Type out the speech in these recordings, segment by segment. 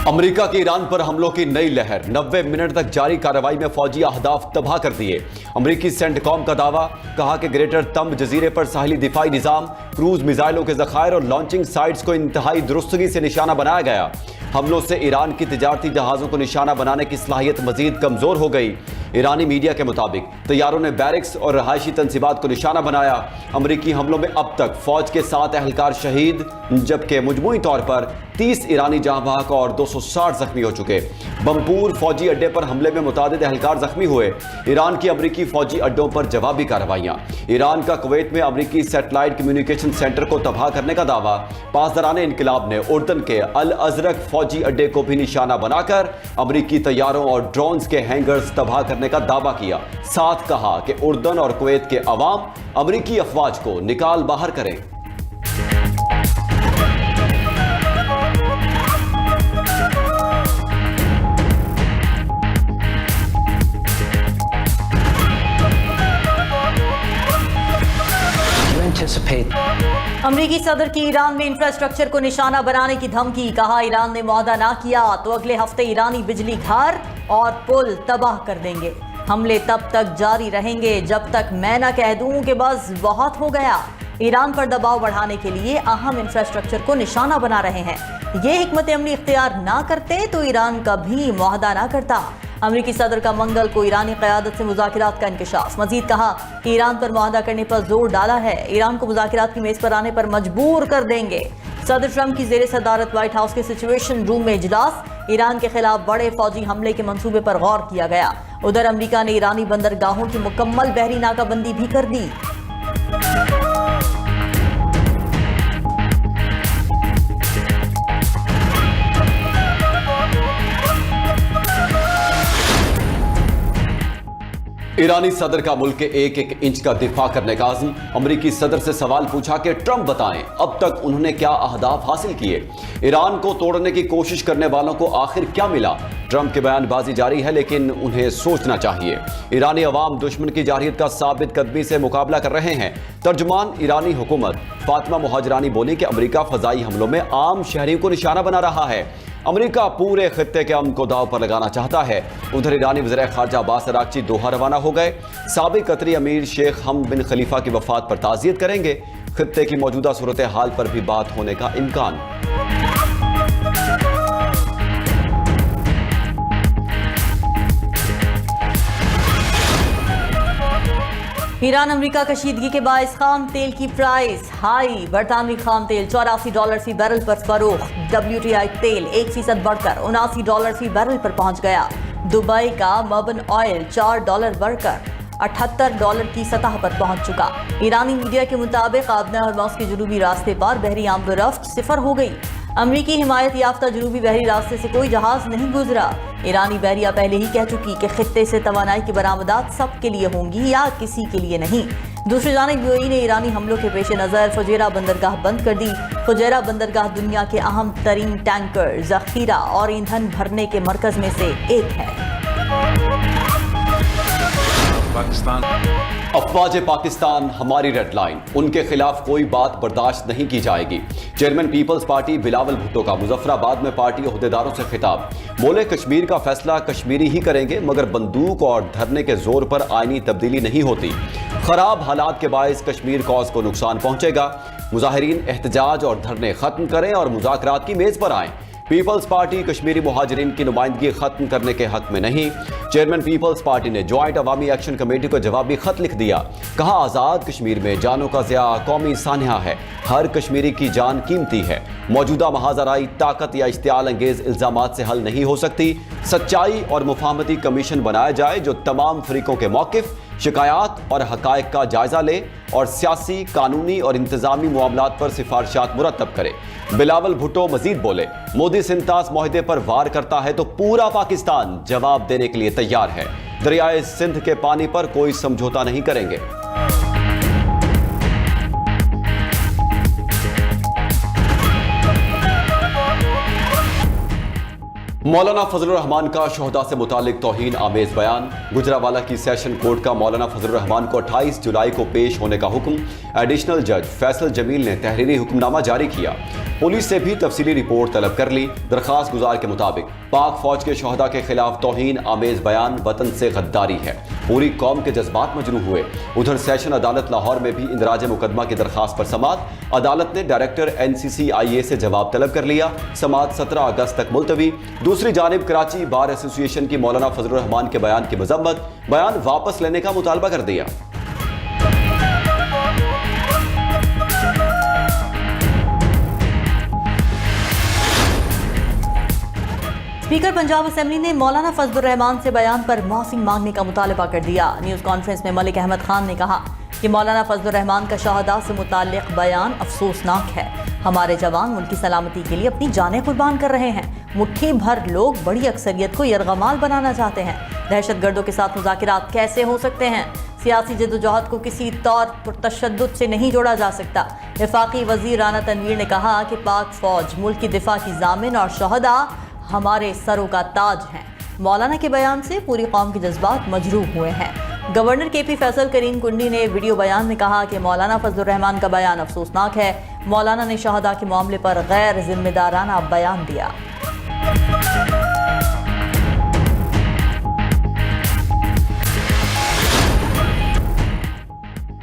America की Iran पर हमलों की नई लहर। 90 मिनट तक जारी कार्रवाई में फौजी अहदाफ तबाह कर दिए। अमेरिकी सेंटकॉम का दावा, कहा कि ग्रेटर तंब जजीरे पर साहिली दिफाई निजाम, क्रूज मिसाइलों के जखायर और लॉन्चिंग साइट्स को इंतहाई दुरुस्तगी से निशाना बनाया गया। हमलों से ईरान की तिजारती जहाज़ों को निशाना बनाने की सलाहियत मजीद कमजोर हो गई। ईरानी मीडिया के मुताबिक तैयारों ने बैरिक्स और रहायशी तंसीबात को निशाना बनाया। अमरीकी हमलों में अब तक फौज के 7 एहलकार शहीद, जबकि मजमूई तौर पर 30 ईरानी जहां बहक और 260 जख्मी हो चुके। बमपूर फौजी अड्डे पर हमले में मुतादिद एहलकार जख्मी हुए। ईरान की अमरीकी फौजी अड्डों पर जवाबी कार्रवाइयां। ईरान का कुवैत में अमरीकी सैटेलाइट कम्युनिकेशन सेंटर को तबाह करने का दावा। पासदाराने इनकलाब ने उर्दन के अल अजरक फौजी अड्डे को भी निशाना बनाकर अमरीकी तैयारों और ड्रोन्स के हैंगर्स तबाह करने का दावा किया। साथ कहा कि उर्दन और कुवैत के अवाम अमरीकी अफवाज को निकाल बाहर करें। अमरीकी सदर की ईरान में इंफ्रास्ट्रक्चर को निशाना बनाने की धमकी। कहा, ईरान ने मुआहदा ना किया तो अगले हफ्ते ईरानी बिजली घर और पुल तबाह कर देंगे। हमले तब तक जारी रहेंगे जब तक मैं ना कह दूं कि बस बहुत हो गया। ईरान पर दबाव बढ़ाने के लिए अहम इंफ्रास्ट्रक्चर को निशाना बना रहे हैं। ये हिकमत अमली इख्तियार ना करते तो ईरान कभी मुआहदा ना करता। अमरीकी सदर का मंगल को ईरानी क़यादत से मुज़ाकिरात का इंकशाफ। मजीद कहा कि ईरान पर मुआहदा करने पर जोर डाला है। ईरान को मुज़ाकिरात की मेज़ पर आने पर मजबूर कर देंगे। सदर ट्रंप की ज़ेरे सदारत व्हाइट हाउस के सिचुएशन रूम में इजलास। ईरान के खिलाफ बड़े फौजी हमले के मंसूबे पर गौर किया गया। उधर अमरीका ने ईरानी बंदरगाहों की मुकम्मल बहरी नाकाबंदी भी कर दी। ईरानी सदर का मुल्क के एक एक इंच का दिफा करने का आज़म। अमरीकी सदर से सवाल पूछा कि ट्रंप बताएं अब तक उन्होंने क्या अहदाफ हासिल किए। ईरान को तोड़ने की कोशिश करने वालों को आखिर क्या मिला। ट्रंप की बयानबाजी जारी है लेकिन उन्हें सोचना चाहिए। ईरानी अवाम दुश्मन की जारहियत का साबित कदमी से मुकाबला कर रहे हैं। तर्जुमान ईरानी हुकूमत फातिमा मुहाजिरानी बोली कि अमरीका फजाई हमलों में आम शहरियों को निशाना बना रहा है। अमरीका पूरे खित्ते के अमन को दाव पर लगाना चाहता है। उधर ईरानी वज़ीर ख़ारजा अब्बास अराग़ची दोहा रवाना हो गए। साबिक़ कतरी अमीर शेख हमद बिन खलीफा की वफ़ात पर ताज़ियत करेंगे। खित्ते की मौजूदा सूरत हाल पर भी बात होने का इम्कान। ईरान अमरीका कशीदगी के बायस खाम तेल की प्राइस हाई। बरतानवी खाम तेल $84 फी बैरल पर फरोख्त। WTI तेल 1% बढ़कर $79 फी बैरल पर पहुंच गया। दुबई का मर्बन ऑयल $4 बढ़कर $78 की सतह पर पहुंच चुका। ईरानी मीडिया के मुताबिक आबना हरमौज के जुनूबी रास्ते पर बहरी आमदोरफ्त 0 हो गई। अमरीकी हिमायत याफ्ता जुनूबी बहरी रास्ते से कोई जहाज नहीं गुजरा। ईरानी बहरिया पहले ही कह चुकी कि खित्ते से तवानाई की बरामदात सबके लिए होंगी या किसी के लिए नहीं। दूसरी जानिब यूएई ने ईरानी हमलों के पेश नज़र फुजैरा बंदरगाह बंद कर दी। फुजैरा बंदरगाह दुनिया के अहम तरीन टैंकर, जखीरा और ईंधन भरने के मरकज में से एक है। अफवाज पाकिस्तान हमारी रेड लाइन, उनके खिलाफ कोई बात बर्दाश्त नहीं की जाएगी। चेयरमैन पीपल्स पार्टी बिलावल भुट्टो का मुजफ्फराबाद में पार्टी ओहदेदारों से खिताब। बोले, कश्मीर का फैसला कश्मीरी ही करेंगे मगर बंदूक और धरने के जोर पर आईनी तब्दीली नहीं होती। खराब हालात के बायस कश्मीर कॉज को नुकसान पहुंचेगा। मुजाहिरीन एहतजाज और धरने खत्म करें और मुज़ाकरात की मेज पर आएं। पीपल्स पार्टी कश्मीरी मुहाजिरीन की नुमाइंदगी खत्म करने के हक में नहीं। चेयरमैन पीपल्स पार्टी ने ज्वाइंट अवामी एक्शन कमेटी को जवाबी खत लिख दिया। कहा, आज़ाद कश्मीर में जानों का ज़िया कौमी सान्या है। हर कश्मीरी की जान कीमती है। मौजूदा महाजराई ताकत या इश्तियाल अंगेज इल्ज़ामात से हल नहीं हो सकती। सच्चाई और मुफाहमती कमीशन बनाया जाए जो तमाम फरीकों के मौक़िफ़, शिकायत और हक़ाइक़ का जायज़ा ले और सियासी, कानूनी और इंतज़ामी मामलात पर सिफारिशात मुरतब करे। बिलावल भुट्टो मजीद बोले, मोदी सिंतास मुआहदे पर वार करता है तो पूरा पाकिस्तान जवाब देने के लिए तैयार है। दरियाए सिंध के पानी पर कोई समझौता नहीं करेंगे। मौलाना फजलुर रहमान का शोहदा से मुतालिक तौहीन आमेज बयान। गुजरावाला की सेशन कोर्ट का मौलाना फजलुर रहमान को 28 जुलाई को पेश होने का हुक्म। एडिशनल जज फैसल जमील ने तहरीरी हुक्मनामा जारी किया। पुलिस से भी तफसीली रिपोर्ट तलब कर ली। दरखास्त गुजार के मुताबिक पाक फौज के शोहदा के खिलाफ तौहीन आमेज बयान वतन से गद्दारी है। पूरी कौम के जज्बात मजरूह हुए। उधर सेशन अदालत लाहौर में भी इंदराज मुकदमा की दरखास्त पर समात। अदालत ने डायरेक्टर NCCIA से जवाब तलब कर लिया। समात 17 अगस्त तक मुलतवी। दूसरी जानिब कराची बार एसोसिएशन की मौलाना फजलुर रहमान के बयान की मजम्मत, बयान वापस लेने का मुतालबा कर दिया। स्पीकर पंजाब असेंबली ने मौलाना फजलुर रहमान से बयान पर मौसी मांगने का मुतालबा कर दिया। न्यूज कॉन्फ्रेंस में मलिक अहमद खान ने कहा कि मौलाना फजलुर रहमान का शहदा से मुताल्लिक बयान अफसोसनाक है। हमारे जवान मुल्क की सलामती के लिए अपनी जानें कुर्बान कर रहे हैं। मुट्ठी भर लोग बड़ी अक्सरियत को यरगमाल बनाना चाहते हैं। दहशतगर्दों के साथ मुज़ाकिरात कैसे हो सकते हैं? सियासी जद्दोजहद को किसी तौर पर तशद्दुद से नहीं जोड़ा जा सकता। वफाकी वजीर राना तनवीर ने कहा कि पाक फौज मुल्क की दिफा की जामिन और शहदा हमारे सरों का ताज हैं। मौलाना के बयान से पूरी कौम के जज्बात मजरूह हुए हैं। गवर्नर KP फैसल करीम कुंडी ने वीडियो बयान में कहा कि मौलाना फजलुर रहमान का बयान अफसोसनाक है। मौलाना ने शहदा के मामले पर गैर जिम्मेदाराना बयान दिया।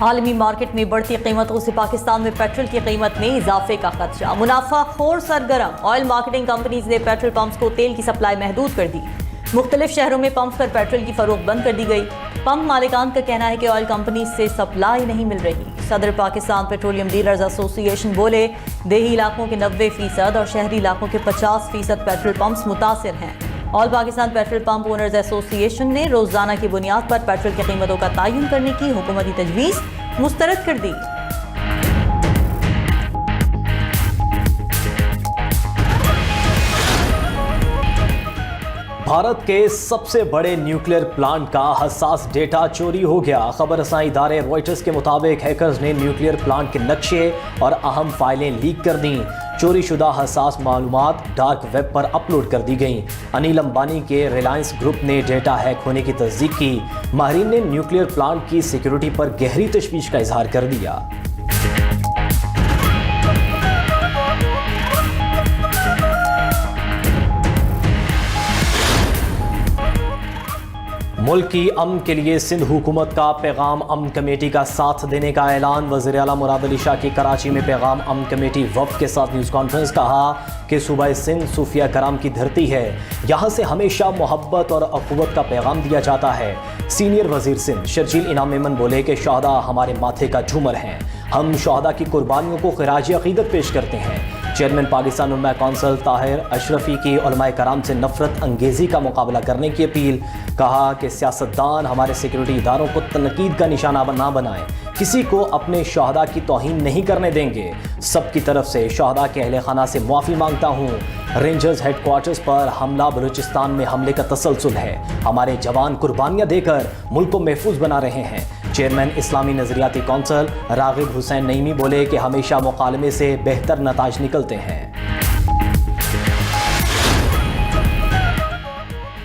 आलमी मार्केट में बढ़ती कीमतों से पाकिस्तान में पेट्रोल की कीमत में इजाफे का खदशा। मुनाफाखोर सरगर्म। ऑयल मार्केटिंग कंपनीज ने पेट्रोल पंप्स को तेल की सप्लाई महदूद कर दी। मुख्तलिफ शहरों में पंप्स पर पेट्रोल की फरोख्त बंद कर दी गई। पंप मालिकान का कहना है कि ऑयल कंपनी से सप्लाई नहीं मिल रही। सदर पाकिस्तान पेट्रोलियम डीलर्स एसोसिएशन बोले देही इलाकों के 90% और शहरी इलाकों के 50% पेट्रोल पंप्स मुतासिर हैं। All Pakistan petrol pump owners association ने रोजाना की बुनियाद पर पेट्रोल की कीमतों का तयन करने की हुकूमती तजवीज़ मुस्तरद कर दी। भारत के सबसे बड़े न्यूक्लियर प्लांट का हसास डेटा चोरी हो गया। खबर रसाई इदारे रॉयटर्स के मुताबिक हैकर्स ने न्यूक्लियर प्लांट के नक्शे और अहम फाइलें लीक कर दी। चोरी शुदा हसास मालूमात डार्क वेब पर अपलोड कर दी गई। अनिल अंबानी के रिलायंस ग्रुप ने डेटा हैक होने की तस्दीक की। माहिरीन ने न्यूक्लियर प्लांट की सिक्योरिटी पर गहरी तशवीश का इजहार कर दिया। मुल्क की अमन के लिए सिंध हुकूमत का पैगाम अमन कमेटी का साथ देने का ऐलान। वज़ीर आला मुराद अली शाह की कराची में पैगाम अमन कमेटी वफ़द के साथ न्यूज़ कॉन्फ्रेंस। कहा कि सूबा सिंध सूफिया कराम की धरती है। यहाँ से हमेशा मोहब्बत और अखुवत का पैगाम दिया जाता है। सीनियर वज़ीर सिंध शर्जील इनाम मेमन बोले कि शहदा हमारे माथे का झूमर हैं। हम शहदा की कुर्बानियों को खिराज अक़ीदत पेश करते हैं। चेयरमैन पाकिस्तान उलमा कौंसिल ताहिर अशरफी की उलमाए कराम से नफरत अंगेजी का मुकाबला करने की अपील। कहा कि सियासतदान हमारे सिक्योरिटी इदारों को तनकीद का निशाना ना बनाएं। किसी को अपने शहदा की तौहीन नहीं करने देंगे। सबकी तरफ से शहदा के अहले खाना से मुआफ़ी मांगता हूँ। रेंजर्स हेडक्वार्टर्स पर हमला बलूचिस्तान में हमले का तसलसल है। हमारे जवान कुर्बानियाँ देकर मुल्क को महफूज बना रहे हैं। चेयरमैन इस्लामी नजरियाती कौंसिल रागिब हुसैन नईमी बोले कि हमेशा मुकालमे से बेहतर नताज निकलते हैं।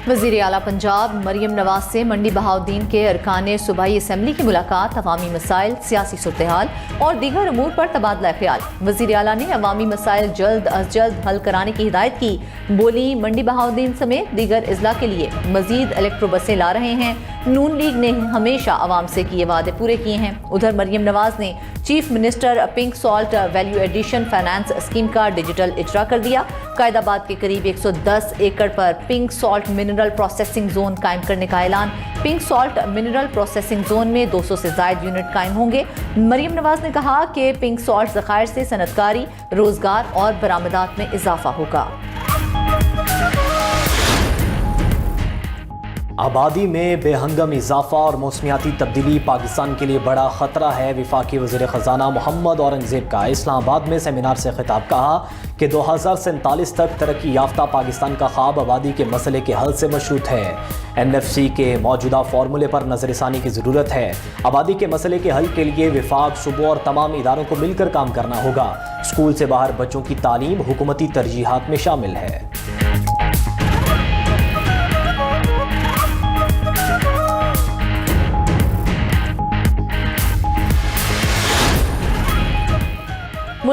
वज़ीर आला पंजाब मरियम नवाज से मंडी बहाउद्दीन के अरकान सूबाई असम्बली की मुलाकात। अवामी मसाइल, सियासी सूरत-ए-हाल और दीगर अमूर पर तबादला ख्याल। वज़ीर आला ने अवामी मसाइल जल्द अज जल्द हल कराने की हिदायत की। बोली मंडी बहाउद्दीन समेत दीगर अजला के लिए मजीद इलेक्ट्रो बसें ला रहे हैं। नून लीग ने हमेशा अवाम से किए वादे पूरे किए हैं। उधर मरियम नवाज ने chief minister pink salt value addition finance scheme का डिजिटल इजरा कर दिया। कायदाबाद के करीब 110 एकड़ पर pink salt mineral processing zone कायम करने का ऐलान। Pink salt mineral processing zone में 200 से ज्यादा यूनिट कायम होंगे। मरियम नवाज ने कहा कि पिंक सॉल्ट ज़खायर से सनतकारी, रोजगार और बरामदात में इजाफा होगा। आबादी में बेहंगम इजाफा और मौसमियाती तब्दीली पाकिस्तान के लिए बड़ा खतरा है। वफाकी वज़ीर ख़जाना मोहम्मद औरंगज़ेब का इस्लामाबाद में सेमिनार से खिताब। कहा कि 2047 तक तरक्की याफ्ता पाकिस्तान का ख्वाब आबादी के मसले के हल से मशरूत है। NFC के मौजूदा फार्मूले पर नज़रसानी की ज़रूरत है। आबादी के मसले के हल के लिए विफाक, सूबों और तमाम इदारों को मिलकर काम करना होगा। स्कूल से बाहर बच्चों की तालीम हुकूमती तरजीहात में शामिल है।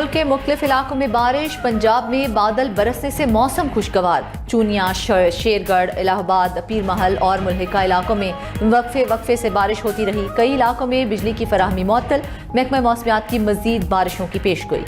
मुल्क के मुख्तलिफ इलाकों में बारिश, पंजाब में बादल बरसने से मौसम खुशगवार। चूनिया, शेरगढ़, इलाहाबाद, पीर महल और मुल्हिका इलाकों में वक्फे से बारिश होती रही। कई इलाकों में बिजली की फराहमी मुअत्तल। महकमा मौसमियात की मजीद बारिशों की पेशगोई।